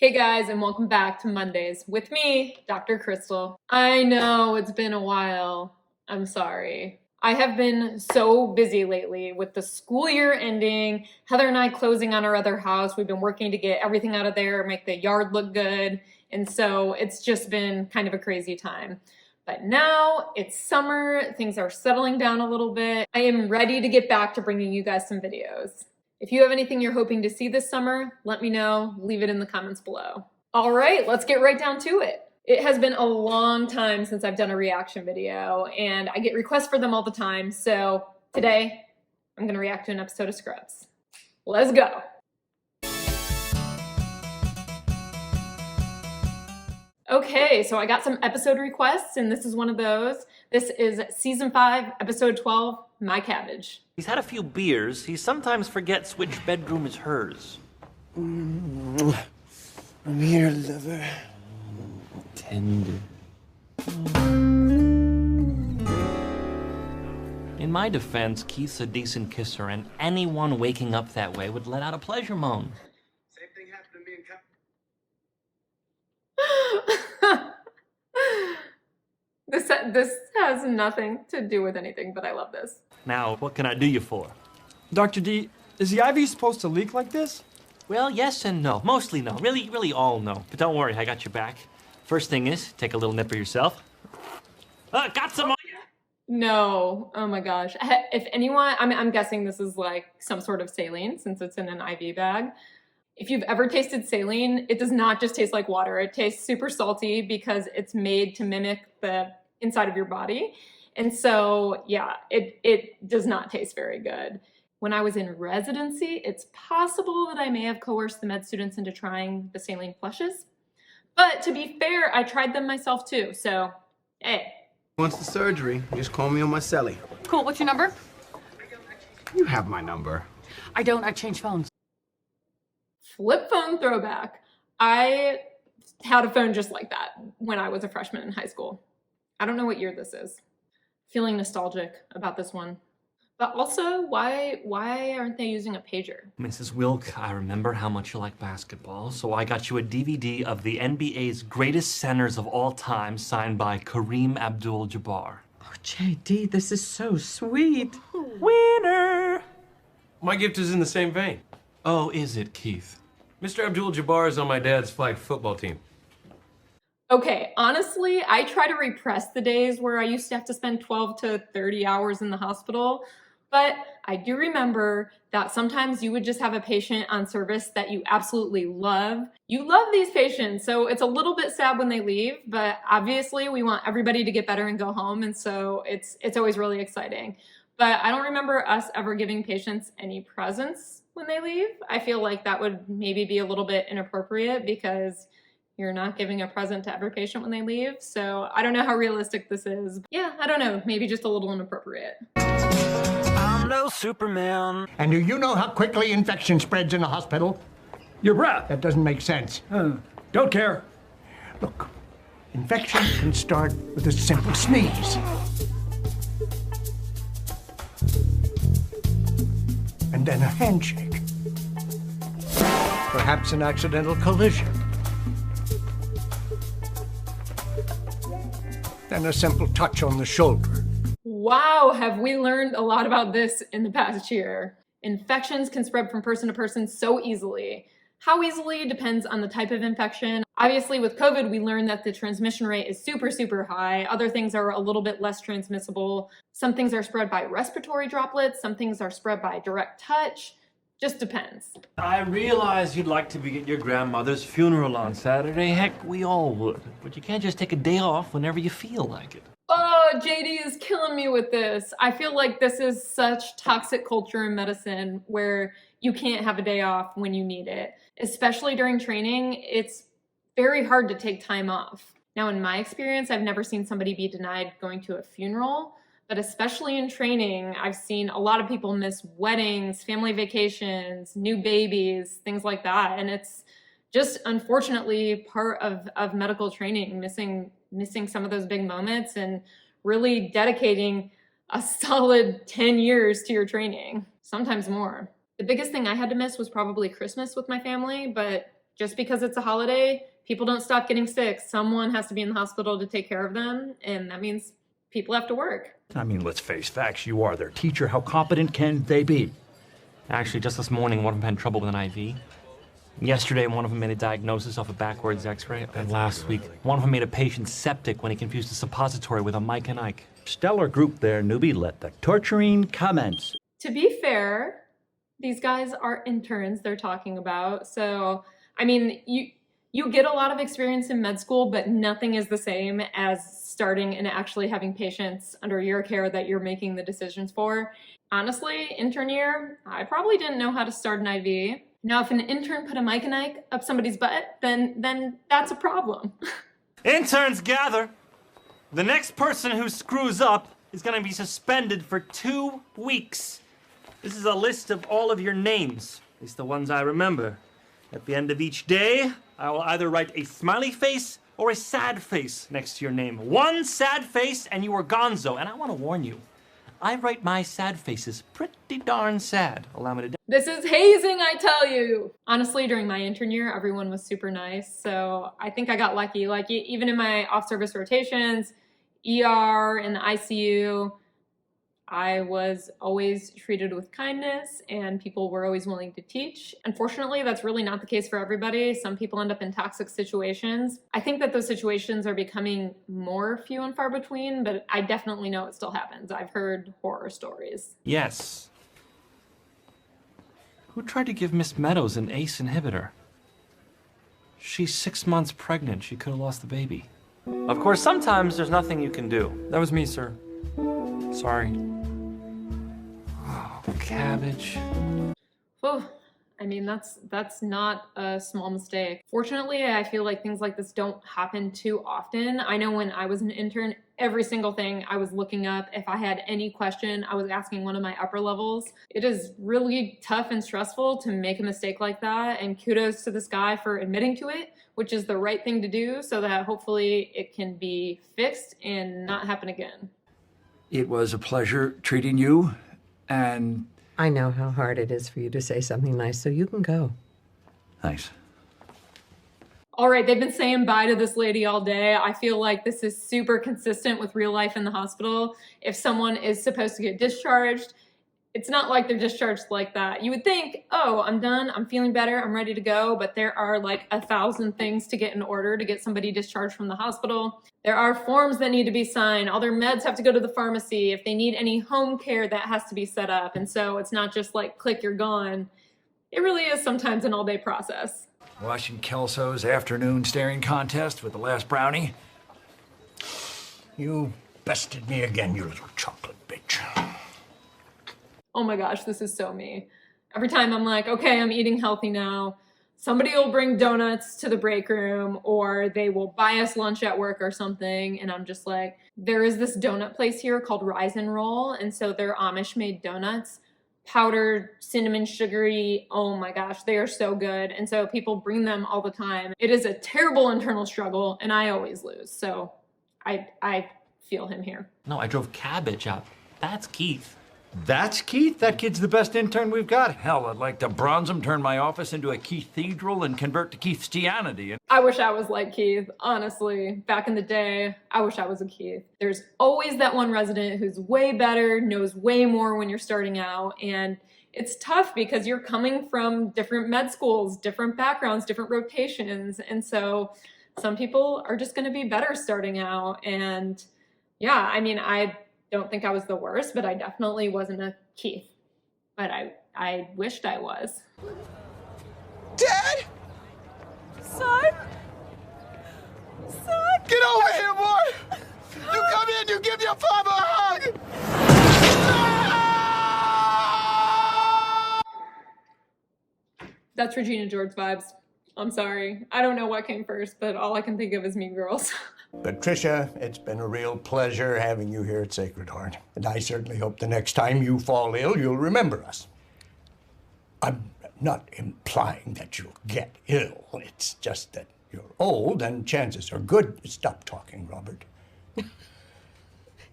Hey guys, and welcome back to Mondays with me, Dr. Crystal. I know it's been a while. I'm sorry. I have been so busy lately with the school year ending, Heather and I closing on our other house. We've been working to get everything out of there, make the yard look good. And so it's just been kind of a crazy time. But now it's summer, things are settling down a little bit. I am ready to get back to bringing you guys some videos. If you have anything you're hoping to see this summer, let me know. Leave it in the comments below. All right, let's get right down to it. It has been a long time since I've done a reaction video, and I get requests for them all the time. So today, I'm gonna react to an episode of Scrubs. Let's go. Okay, so I got some episode requests, and this is one of those. This is season 5, episode 12, My Cabbage. He's had a few beers. He sometimes forgets which bedroom is hers. I'm here, lover. Tender. In my defense, Keith's a decent kisser, and anyone waking up that way would let out a pleasure moan. Same thing happened to me and This has nothing to do with anything, but I love this. Now, what can I do you for? Dr. D, is the IV supposed to leak like this? Well, yes and no. Mostly no. Really all no. But don't worry, I got your back. First thing is, take a little nip of yourself. Got some on you! No, oh my gosh. If anyone, I'm guessing this is like some sort of saline since it's in an IV bag. If you've ever tasted saline, it does not just taste like water. It tastes super salty because it's made to mimic the inside of your body. And so, yeah, it does not taste very good. When I was in residency, it's possible that I may have coerced the med students into trying the saline flushes. But to be fair, I tried them myself too, so, hey. Once the surgery, just call me on my celly. Cool, what's your number? You have my number. I don't, I change phones. Flip phone throwback. I had a phone just like that when I was a freshman in high school. I don't know what year this is. Feeling nostalgic about this one. But also, why aren't they using a pager? Mrs. Wilk, I remember how much you like basketball, so I got you a DVD of the NBA's greatest centers of all time, signed by Kareem Abdul-Jabbar. Oh, JD, this is so sweet. Winner! My gift is in the same vein. Oh, is it, Keith? Mr. Abdul-Jabbar is on my dad's flag football team. Okay, honestly, I try to repress the days where I used to have to spend 12 to 30 hours in the hospital, but I do remember that sometimes you would just have a patient on service that you absolutely love. You love these patients, so it's a little bit sad when they leave, but obviously we want everybody to get better and go home, and so it's always really exciting. But I don't remember us ever giving patients any presents when they leave. I feel like that would maybe be a little bit inappropriate because you're not giving a present to every patient when they leave. So I don't know how realistic this is. Yeah, I don't know, maybe just a little inappropriate. I'm no Superman. And do you know how quickly infection spreads in a hospital? Your breath. That doesn't make sense. Don't care. Look, infection can start with a simple sneeze. And then a handshake. Perhaps an accidental collision. Then a simple touch on the shoulder. Wow, have we learned a lot about this in the past year. Infections can spread from person to person so easily. How easily depends on the type of infection. Obviously, with COVID, we learned that the transmission rate is super high. Other things are a little bit less transmissible. Some things are spread by respiratory droplets. Some things are spread by direct touch. Just depends. I realize you'd like to be at your grandmother's funeral on Saturday. Heck, we all would. But you can't just take a day off whenever you feel like it. Oh, JD is killing me with this. I feel like this is such toxic culture in medicine where you can't have a day off when you need it. Especially during training, it's very hard to take time off. Now, in my experience, I've never seen somebody be denied going to a funeral, but especially in training, I've seen a lot of people miss weddings, family vacations, new babies, things like that. And it's just unfortunately part of medical training, missing some of those big moments and really dedicating a solid 10 years to your training, sometimes more. The biggest thing I had to miss was probably Christmas with my family, but just because it's a holiday, people don't stop getting sick. Someone has to be in the hospital to take care of them, and that means people have to work. I mean, let's face facts. You are their teacher. How competent can they be? Actually, just this morning, one of them had trouble with an IV. Yesterday, one of them made a diagnosis off a backwards x-ray. And last week, one of them made a patient septic when he confused a suppository with a Mike and Ike. Stellar group there, newbie. Let the torturing commence. To be fair, these guys are interns they're talking about. So, I mean, you get a lot of experience in med school, but nothing is the same as starting and actually having patients under your care that you're making the decisions for. Honestly, intern year, I probably didn't know how to start an IV. Now, if an intern put a Mike and Ike up somebody's butt, then that's a problem. Interns gather. The next person who screws up is going to be suspended for 2 weeks. This is a list of all of your names, at least the ones I remember. At the end of each day, I will either write a smiley face or a sad face next to your name. One sad face and you are gonzo. And I want to warn you, I write my sad faces pretty darn sad. Allow me to... This is hazing, I tell you. Honestly, during my intern year, everyone was super nice. So I think I got lucky. Like even in my off-service rotations, ER, and the ICU, I was always treated with kindness and people were always willing to teach. Unfortunately, that's really not the case for everybody. Some people end up in toxic situations. I think that those situations are becoming more few and far between, but I definitely know it still happens. I've heard horror stories. Yes. Who tried to give Miss Meadows an ACE inhibitor? She's 6 months pregnant. She could have lost the baby. Of course, sometimes there's nothing you can do. That was me, sir. Sorry. Oh, Cabbage. Oh, I mean, that's not a small mistake. Fortunately, I feel like things like this don't happen too often. I know when I was an intern, every single thing I was looking up, if I had any question, I was asking one of my upper levels. It is really tough and stressful to make a mistake like that, and kudos to this guy for admitting to it, which is the right thing to do so that hopefully it can be fixed and not happen again. It was a pleasure treating you, and... I know how hard it is for you to say something nice, so you can go. Thanks. All right, they've been saying bye to this lady all day. I feel like this is super consistent with real life in the hospital. If someone is supposed to get discharged, it's not like they're discharged like that. You would think, oh, I'm done, I'm feeling better, I'm ready to go, but there are like 1,000 things to get in order to get somebody discharged from the hospital. There are forms that need to be signed. All their meds have to go to the pharmacy. If they need any home care, that has to be set up. And so it's not just like, click, you're gone. It really is sometimes an all-day process. Watching Kelso's afternoon staring contest with the last brownie. You bested me again, you little chocolate bitch. Oh my gosh, this is so me. Every time I'm like, okay, I'm eating healthy now, somebody will bring donuts to the break room or they will buy us lunch at work or something. And I'm just like, there is this donut place here called Rise and Roll. And so they're Amish made donuts, powdered, cinnamon, sugary. Oh my gosh, they are so good. And so people bring them all the time. It is a terrible internal struggle and I always lose. So I feel him here. No, I drove Cabbage out. That's Keith. That's Keith? That kid's the best intern we've got. Hell, I'd like to bronze him, turn my office into a Keithedral, and convert to Keithstianity. I wish I was like Keith, honestly. Back in the day, I wish I was a Keith. There's always that one resident who's way better, knows way more when you're starting out, and it's tough because you're coming from different med schools, different backgrounds, different rotations, and so some people are just gonna be better starting out, and yeah, I mean, I don't think I was the worst, but I definitely wasn't a Keith. But I wished I was. Dad! Son? Get over here, boy! You come in, you give your father a hug! That's Regina George vibes. I'm sorry. I don't know what came first, but all I can think of is Mean Girls. Patricia, it's been a real pleasure having you here at Sacred Heart. And I certainly hope the next time you fall ill, you'll remember us. I'm not implying that you'll get ill. It's just that you're old and chances are good. Stop talking, Robert.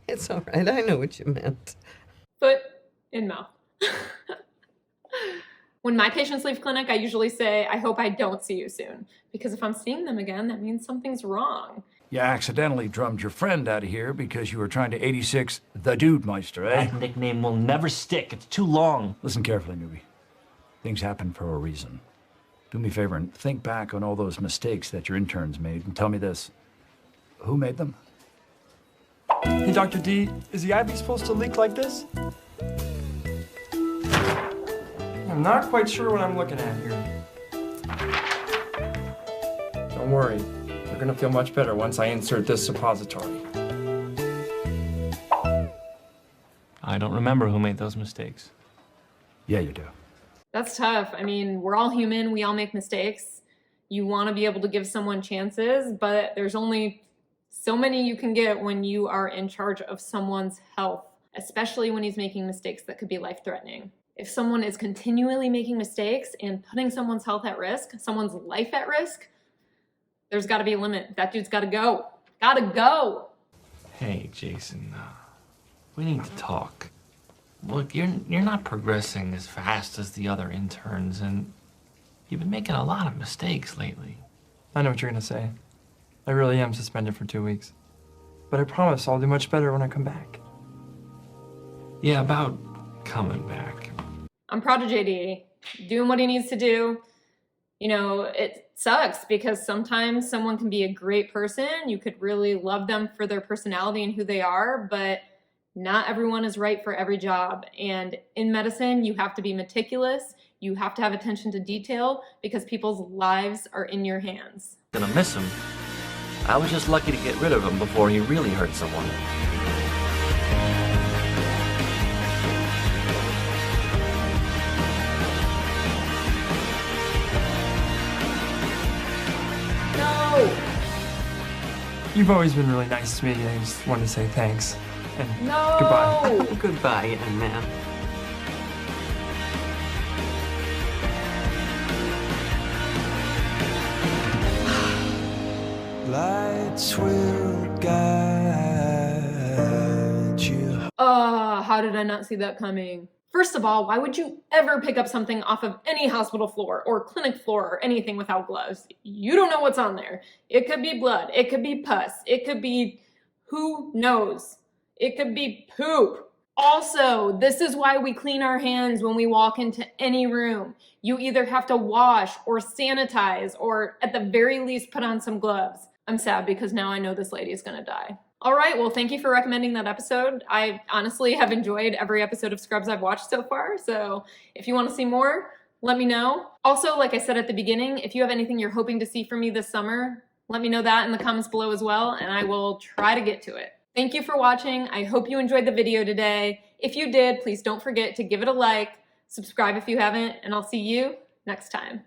It's all right. I know what you meant. Foot in mouth. When my patients leave clinic, I usually say, I hope I don't see you soon. Because if I'm seeing them again, that means something's wrong. You accidentally drummed your friend out of here because you were trying to 86 the Dude Meister, eh? That nickname will never stick. It's too long. Listen carefully, newbie. Things happen for a reason. Do me a favor and think back on all those mistakes that your interns made and tell me this. Who made them? Hey, Dr. D, is the IV supposed to leak like this? I'm not quite sure what I'm looking at here. Don't worry. You're gonna feel much better once I insert this suppository. I don't remember who made those mistakes. Yeah, you do. That's tough. I mean, we're all human. We all make mistakes. You want to be able to give someone chances, but there's only so many you can get when you are in charge of someone's health, especially when he's making mistakes that could be life-threatening. If someone is continually making mistakes and putting someone's health at risk, someone's life at risk, there's got to be a limit. That dude's got to go. Gotta go. Hey, Jason, we need to talk. Look, you're not progressing as fast as the other interns, and you've been making a lot of mistakes lately. I know what you're gonna say. I really am suspended for 2 weeks. But I promise I'll do much better when I come back. Yeah, about coming back. I'm proud of JD, doing what he needs to do. You know, it sucks because sometimes someone can be a great person. You could really love them for their personality and who they are, but not everyone is right for every job. And in medicine, you have to be meticulous. You have to have attention to detail because people's lives are in your hands. Gonna miss him. I was just lucky to get rid of him before he really hurt someone. No! You've always been really nice to me. I just wanted to say thanks. And No! goodbye. Goodbye, young man. Lights will guide you. How did I not see that coming? First of all, why would you ever pick up something off of any hospital floor or clinic floor or anything without gloves? You don't know what's on there. It could be blood. It could be pus. It could be who knows. It could be poop. Also, this is why we clean our hands when we walk into any room. You either have to wash or sanitize or at the very least put on some gloves. I'm sad because now I know this lady is gonna die. All right, well, thank you for recommending that episode. I honestly have enjoyed every episode of Scrubs I've watched so far, so if you want to see more, let me know. Also, like I said at the beginning, if you have anything you're hoping to see from me this summer, let me know that in the comments below as well, and I will try to get to it. Thank you for watching. I hope you enjoyed the video today. If you did, please don't forget to give it a like, subscribe if you haven't, and I'll see you next time.